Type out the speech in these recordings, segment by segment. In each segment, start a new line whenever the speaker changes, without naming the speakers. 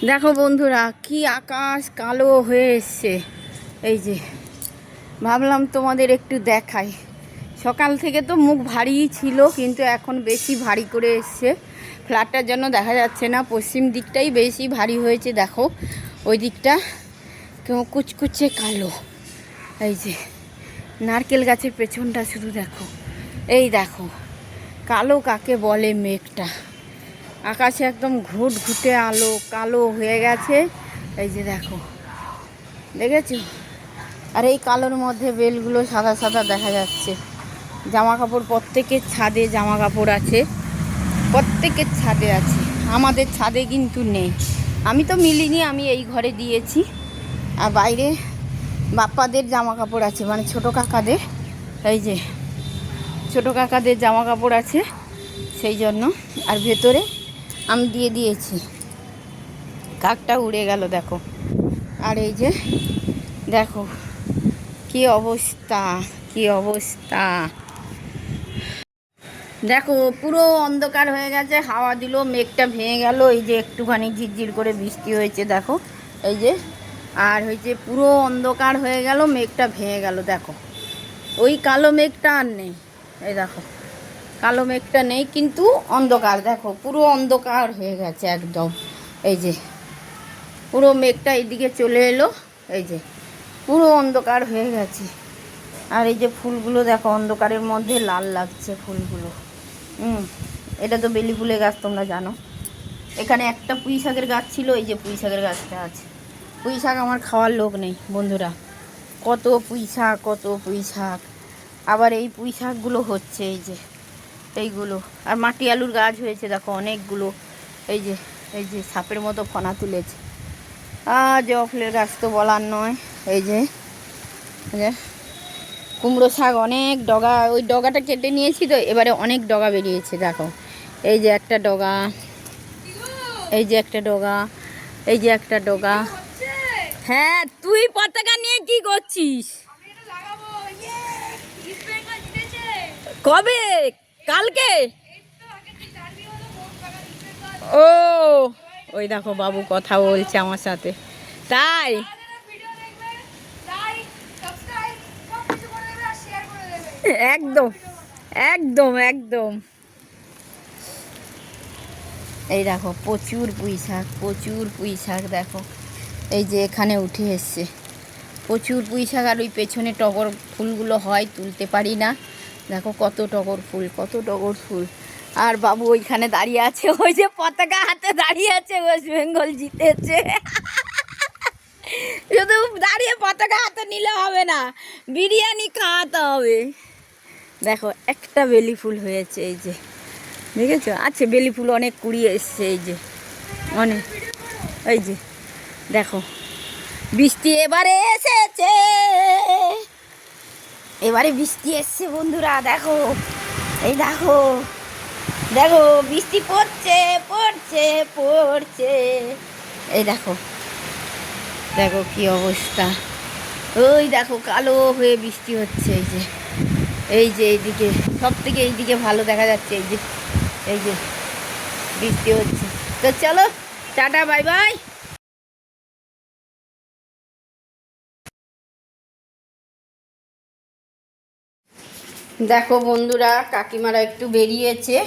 দেখো বন্ধুরা, কি আকাশ কালো হয়ে এসছে। এই যে ভাবলাম তোমাদের একটু দেখাই। সকাল থেকে তো মুখ ভারী ছিল, কিন্তু এখন বেশি ভারী করে এসছে। ফ্ল্যাটটার জন্য দেখা যাচ্ছে না, পশ্চিম দিকটাই বেশি ভারী হয়েছে। দেখো ওই দিকটা কেউ কুচকুচে কালো। এই যে নারকেল গাছের পেছনটা শুধু দেখো, এই দেখো কালো কাকে বলে। মেঘটা আকাশে একদম ঘুটঘুটে আলো কালো হয়ে গেছে। এই যে দেখো, দেখেছো? আর এই কালোর মধ্যে বেলগুলো সাদা সাদা দেখা যাচ্ছে। জামা কাপড় প্রত্যেকের ছাদে জামা কাপড় আছে, প্রত্যেকের ছাদে আছে। আমাদের ছাদে কিন্তু নেই। আমি তো মিলিনি, আমি এই ঘরে দিয়েছি। আর বাইরে বাপ্পাদের জামা কাপড় আছে, মানে ছোটো কাকাদের। এই যে ছোটো কাকাদের জামা কাপড় আছে, সেই জন্য। আর ভেতরে আমি দিয়ে দিয়েছি। কাকটা উড়ে গেল দেখো। আর এই যে দেখো কি অবস্থা, কি অবস্থা। দেখো পুরো অন্ধকার হয়ে গেছে, হাওয়া দিল, মেঘটা ভেঙে গেল। এই যে একটুখানি ঝিরঝির করে বৃষ্টি হয়েছে দেখো, এই যে। আর হয়েছে পুরো অন্ধকার হয়ে গেল, মেঘটা ভেঙে গেল। দেখো ওই কালো মেঘটা আর নেই। এই দেখো কালো মেঘটা নেই, কিন্তু অন্ধকার দেখো, পুরো অন্ধকার হয়ে গেছে একদম। এই যে পুরো মেঘটা এইদিকে চলে এলো। এই যে পুরো অন্ধকার হয়ে গেছে। আর এই যে ফুলগুলো দেখো, অন্ধকারের মধ্যে লাল লাগছে ফুলগুলো। এটা তো বেলি ফুলের গাছ, তোমরা জানো। এখানে একটা পুঁই শাকের গাছ ছিল, এই যে পুঁই শাকের গাছটা আছে। পুঁই শাক আমার খাওয়ার লোক নেই বন্ধুরা। কত পুঁই শাক, কত পুঁই শাক। আবার এই পুঁই শাকগুলো হচ্ছে, এই যে এইগুলো। আর মাটি আলুর গাছ হয়েছে দেখো অনেকগুলো। এই যে এই যে সাপের মতো ফনা তুলেছে। আর জবা ফুলের গাছ তো বলার নয়। এই যে কুমড়ো শাক অনেক ডগা, ওই ডগাটা কেটে নিয়েছি তো, এবারে অনেক ডগা বেরিয়েছে দেখো। এই যে একটা ডগা, এই যে একটা ডগা, এই যে একটা ডগা। হ্যাঁ, তুই পতাকা নিয়ে কি করছিস? কবে? কালকে? ও ওই দেখো বাবু কথা বলছে আমার সাথে। তাই একদম একদম একদম। এই দেখো প্রচুর পুঁই শাক, প্রচুর পুঁই শাক দেখো। এই যে এখানে উঠে এসছে প্রচুর পুঁই শাক। আর ওই পেছনে টগর ফুলগুলো হয়, তুলতে পারি না। দেখো কত টগর ফুল, কত টগর ফুল। আর বাবু ওইখানে দাঁড়িয়ে আছে, ওই যে পতাকা হাতে দাঁড়িয়ে আছে, ওয়েস্ট বেঙ্গল জিতেছে। শুধু দাঁড়িয়ে পতাকা হাতে নিলে হবে না, বিরিয়ানি খাওয়াতে হবে। দেখো একটা বেলি ফুল হয়েছে, এই যে দেখেছো? আছে বেলি ফুল অনেক কুড়িয়ে এসছে, এই যে অনেক। এই যে দেখো বৃষ্টি এবারে এসেছে, এবারে বৃষ্টি এসছে বন্ধুরা। দেখো এই দেখো, দেখো বৃষ্টি পড়ছে পড়ছে পড়ছে। এই দেখো, দেখো কি অবস্থা। ওই দেখো কালো হয়ে বৃষ্টি হচ্ছে। এই যে এই যে এইদিকে সব থেকে এইদিকে ভালো দেখা যাচ্ছে। এই যে এই যে বৃষ্টি হচ্ছে। তো চলো টাটা, বাই বাই। দেখো বন্ধুরা, কাকিমারা একটু বেরিয়েছে,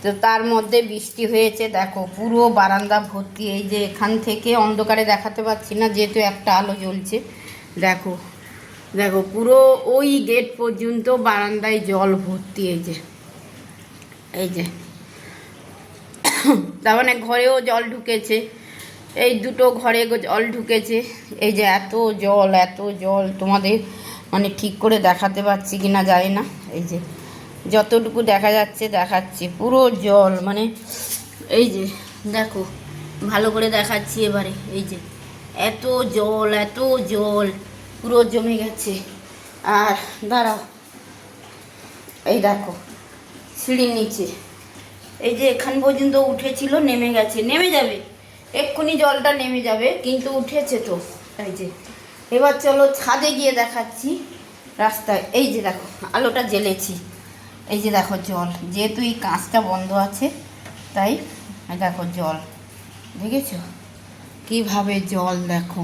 তো তার মধ্যে বৃষ্টি হয়েছে। দেখো পুরো বারান্দা ভর্তি। এই যে এখান থেকে অন্ধকারে দেখাতে পাচ্ছি না, যেহেতু একটা আলো জ্বলছে। দেখো দেখো পুরো ওই গেট পর্যন্ত বারান্দায় জল ভর্তি। এই যে এই যে তার মানে ঘরেও জল ঢুকেছে, এই দুটো ঘরে জল ঢুকেছে। এই যে এত জল, এত জল, তোমাদের মানে ঠিক করে দেখাতে পারছি কি না যায় না। এই যে যতটুকু দেখা যাচ্ছে দেখাচ্ছি, পুরো জল। মানে এই যে দেখো ভালো করে দেখাচ্ছি এবারে। এই যে এত জল, এত জল পুরো জমে গেছে। আর দাঁড়াও, এই দেখো সিঁড়ির নিচে, এই যে এখান পর্যন্ত উঠেছিল, নেমে গেছে, নেমে যাবে এক্ষুনি, জলটা নেমে যাবে, কিন্তু উঠেছে তো। এই যে এবার চলো ছাদে গিয়ে দেখাচ্ছি রাস্তায়। এই যে দেখো আলোটা জ্বেলেছি, এই যে দেখো জল, যেহেতু এই কাঁচটা বন্ধ আছে তাই দেখো জল, দেখেছো? কিভাবে জল দেখো,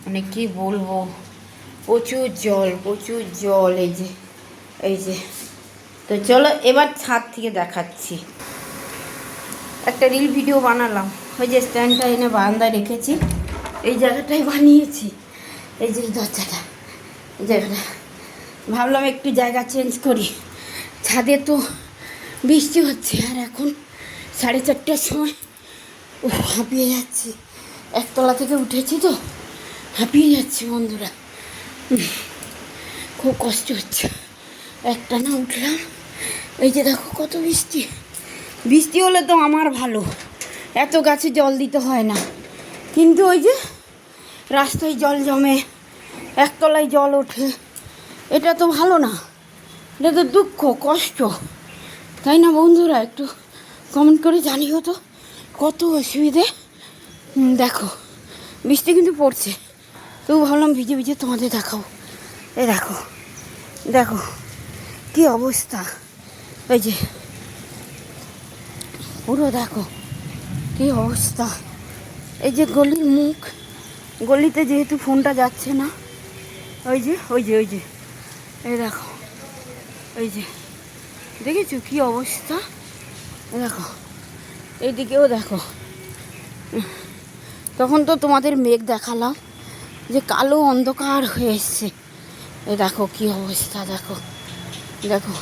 মানে কি বলবো, প্রচুর জল প্রচুর জল। এই যে তো চলো এবার ছাদ থেকে দেখাচ্ছি। একটা রিল ভিডিও বানালাম, ওই যে স্ট্যান্ডটা এনে বারান্দায় রেখেছি, এই জায়গাটাই বানিয়েছি। এই যে দরজাটা, এই জায়গাটা ভাবলাম একটু জায়গা চেঞ্জ করি। ছাদে তো বৃষ্টি হচ্ছে, আর এখন 4:30টার সময় হাঁপিয়ে যাচ্ছি। একতলা থেকে উঠেছি তো হাঁপিয়ে যাচ্ছি বন্ধুরা, খুব কষ্ট হচ্ছে। একটা না উঠলাম, এই যে দেখো কত বৃষ্টি। বৃষ্টি হলে তো আমার ভালো, এত গাছে জল দিতে হয় না, কিন্তু ওই যে রাস্তায় জল জমে, একতলায় জল ওঠে, এটা তো ভালো না, এটা তো দুঃখ কষ্ট, তাই না বন্ধুরা? একটু কমেন্ট করে জানিও তো কত অসুবিধে। দেখো বৃষ্টি কিন্তু পড়ছে, তবু ভাবলাম ভিজে ভিজে তোমাদের দেখাও। এই দেখো দেখো কি অবস্থা, এই যে পুরো দেখো কি অবস্থা। এই যে গলির মুখ, গলিতে যেহেতু ফোনটা যাচ্ছে না, ওই যে এই দেখো, এই যে দেখেছো কি অবস্থা, দেখো এইদিকেও দেখো। তখন তো তোমাদের মেঘ দেখালাম যে কালো অন্ধকার হয়ে এসছে, এই দেখো কি অবস্থা। দেখো দেখো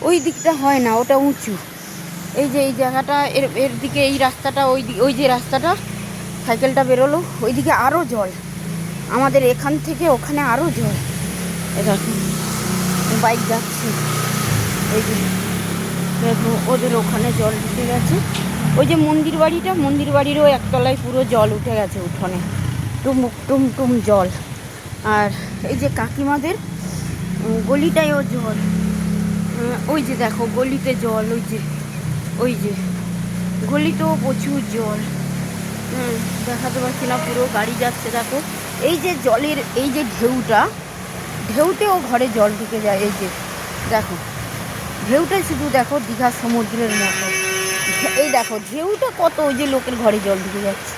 ওই দিকটা হয় না, ওটা উঁচু। এই যে এই জায়গাটা, এর দিকে এই রাস্তাটা, ওই যে রাস্তাটা সাইকেলটা বেরোলো, ওইদিকে আরও জল, আমাদের এখান থেকে ওখানে আরও জল। এই দেখো বাইক যাচ্ছে, এই যে দেখো ওদের ওখানে জল ঢুকে গেছে। ওই যে মন্দির বাড়িটা, মন্দির বাড়িরও একতলায় পুরো জল উঠে গেছে, উঠোনে টুম টুম জল। আর এই যে কাকিমাদের গলিটায়ও জল, ওই যে দেখো গলিতে জল, ওই যে গলিতেও প্রচুর জল। দেখাতে পারছি না, পুরো গাড়ি যাচ্ছে দেখো। এই যে জলের এই যে ঢেউতেও ঘরে জল ঢুকে যায়। এই যে দেখো ঢেউটা শুধু দেখো দীঘা সমুদ্রের মতো, এই দেখো ঢেউটা কত, ওই যে লোকের ঘরে জল ঢুকে যাচ্ছে,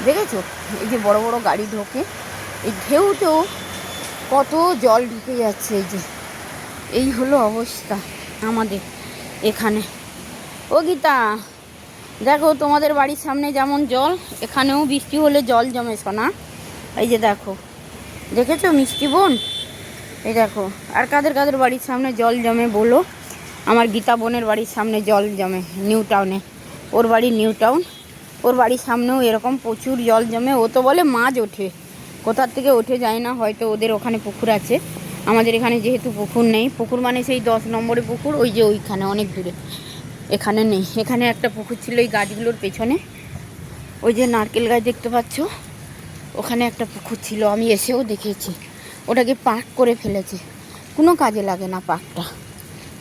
দেখেছো? এই যে বড় বড় গাড়ি ঢোকে, এই ঢেউতেও কত জল ঢুকে যাচ্ছে। এই যে এই হলো অবস্থা আমাদের এখানে। ও গীতা দেখো, তোমাদের বাড়ির সামনে যেমন জল, এখানেও বৃষ্টি হলে জল জমে সোনা। এই যে দেখো, দেখেছো মিষ্টি বোন? এই দেখো, আর কাদের কাদের বাড়ির সামনে জল জমে বলো? আমার গীতা বোনের বাড়ির সামনে জল জমে, নিউ টাউনে, ওর বাড়ি নিউ টাউন, ওর বাড়ির সামনেও এরকম প্রচুর জল জমে। ও তো বলে মাছ ওঠে, কোথার থেকে ওঠে যায় না, হয়তো ওদের ওখানে পুকুর আছে। আমাদের এখানে যেহেতু পুকুর নেই, পুকুর মানে সেই 10 নম্বরে পুকুর, ওই যে ওইখানে অনেক দূরে, এখানে নেই। এখানে একটা পুকুর ছিল এই গাছগুলোর পেছনে, ওই যে নারকেল গাছ দেখতে পাচ্ছ, ওখানে একটা পুকুর ছিল, আমি এসেও দেখেছি। ওটাকে পার্ক করে ফেলেছে, কোনো কাজে লাগে না পার্কটা,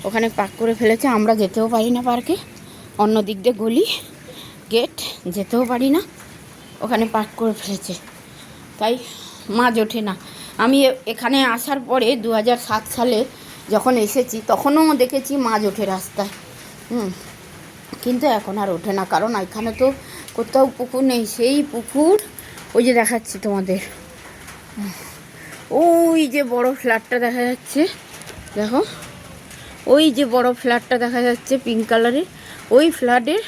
ওখানে পার্ক করে ফেলেছে। আমরা যেতেও পারি না পার্কে, অন্য দিক দিয়ে গলি গেট, যেতেও পারি না, ওখানে পার্ক করে ফেলেছে, তাই মাছ ওঠে না। আমি এখানে আসার পরে 2007 সালে যখন এসেছি, তখনও দেখেছি মাছ ওঠে রাস্তায়, কিন্তু এখন আর ওঠে না, কারণ এখানে তো কোথাও পুকুর নেই। সেই পুকুর ওই যে দেখাচ্ছি তোমাদের, ওই যে বড় ফ্ল্যাটটা দেখা যাচ্ছে, দেখো ওই যে বড় ফ্ল্যাটটা দেখা যাচ্ছে পিঙ্ক কালারের, ওই ফ্ল্যাটের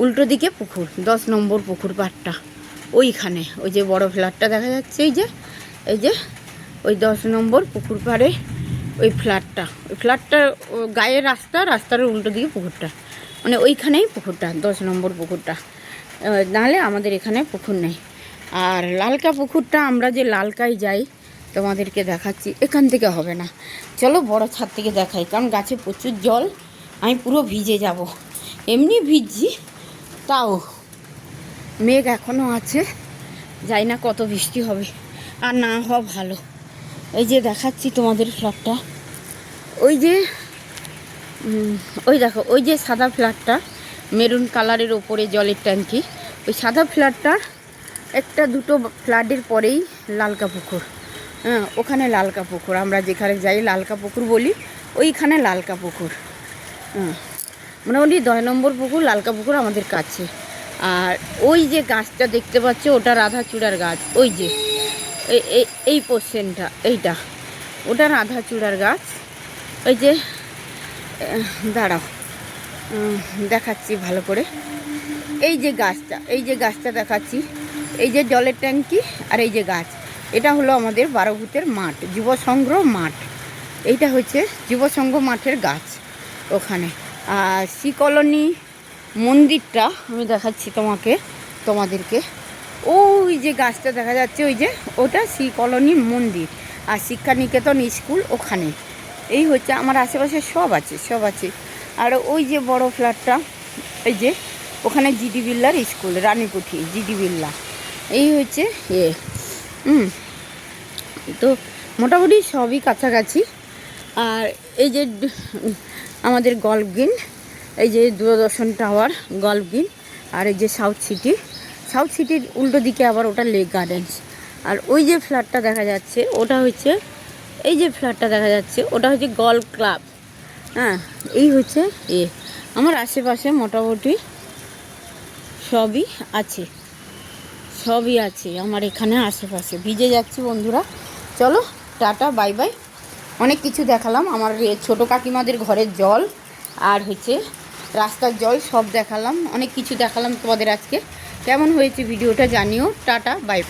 উল্টো দিকে পুকুর, 10 নম্বর পুকুর পাড়টা ওইখানে, ওই যে বড় ফ্ল্যাটটা দেখা যাচ্ছে, এই যে ওই 10 নম্বর পুকুর পাড়ে ওই ফ্ল্যাটটার গায়ে রাস্তার উল্টো দিকে পুকুরটা, মানে ওইখানেই পুকুরটা, 10 নম্বর পুকুরটা। নাহলে আমাদের এখানে পুকুর নেই। আর লালকা পুকুরটা, আমরা যে লালকায় যাই তোমাদেরকে দেখাচ্ছি, এখান থেকে হবে না, চলো বড় ছাদ থেকে দেখাই, কারণ গাছে প্রচুর জল, আমি পুরো ভিজে যাব, এমনি ভিজছি, তাও মেঘ এখনও আছে, যাই না কত বৃষ্টি হবে, আর না হওয়া ভালো। এই যে দেখাচ্ছি তোমাদের ফ্ল্যাটটা, ওই যে ওই দেখো, ওই যে সাদা ফ্ল্যাটটা, মেরুন কালারের ওপরে জলের ট্যাঙ্কি, ওই সাদা ফ্ল্যাটটার একটা দুটো ফ্ল্যাটের পরেই লালকা পুকুর। ওখানে লালকা পুকুর, আমরা যেখানে যাই লালকা পুকুর বলি, ওইখানে লালকা পুকুর। মোটামুটি 10 নম্বর পুকুর, লালকা পুকুর আমাদের কাছে। আর ওই যে গাছটা দেখতে পাচ্ছ ওটা রাধাচূড়ার গাছ, ওই যে এই পোর্শনটা এইটা ওটা রাধাচূড়ার গাছ। ওই যে দাঁড়াও দেখাচ্ছি ভালো করে, এই যে গাছটা দেখাচ্ছি, এই যে জলের ট্যাঙ্কি আর এই যে গাছ, এটা হলো আমাদের বারোভূতের মাঠ, যুব সংঘ মাঠ। এইটা হচ্ছে যুব সংঘ মাঠের গাছ ওখানে। আর সি কলোনি মন্দিরটা আমি দেখাচ্ছি তোমাদেরকে, ওই যে গাছটা দেখা যাচ্ছে ওই যে ওটা সি কলোনি মন্দির, আর শিক্ষানিকেতন স্কুল ওখানে। এই হচ্ছে আমার আশেপাশে সব আছে। আর ওই যে বড় ফ্ল্যাটটা, এই যে ওখানে জিডি বিল্লার স্কুল, রানীকুঠি জিডি বিল্লা। এই হচ্ছে তো মোটামুটি সবই কাছাকাছি। আর এই যে আমাদের গল্ফ গ্রিন, এই যে দূরদর্শন টাওয়ার, গল্ফ গ্রিন, আর এই যে সাউথ সিটির উল্টো দিকে আবার ওটা লেক গার্ডেন্স। আর ওই যে ফ্ল্যাটটা দেখা যাচ্ছে ওটা হচ্ছে, এই যে ফ্ল্যাটটা দেখা যাচ্ছে ওটা হচ্ছে গল্ফ ক্লাব। হ্যাঁ, এই হচ্ছে আমার আশেপাশে মোটামুটি সবই আছে আমার এখানে আশেপাশে। ভিজে যাচ্ছি বন্ধুরা, চলো টাটা বাই বাই। অনেক কিছু দেখালাম, আমার ছোটো কাকিমাদের ঘরের জল আর হচ্ছে রাস্তার জল সব দেখালাম, অনেক কিছু দেখালাম তোমাদের আজকে। কেমন হয়েছে ভিডিওটা জানিও, টাটা বাই।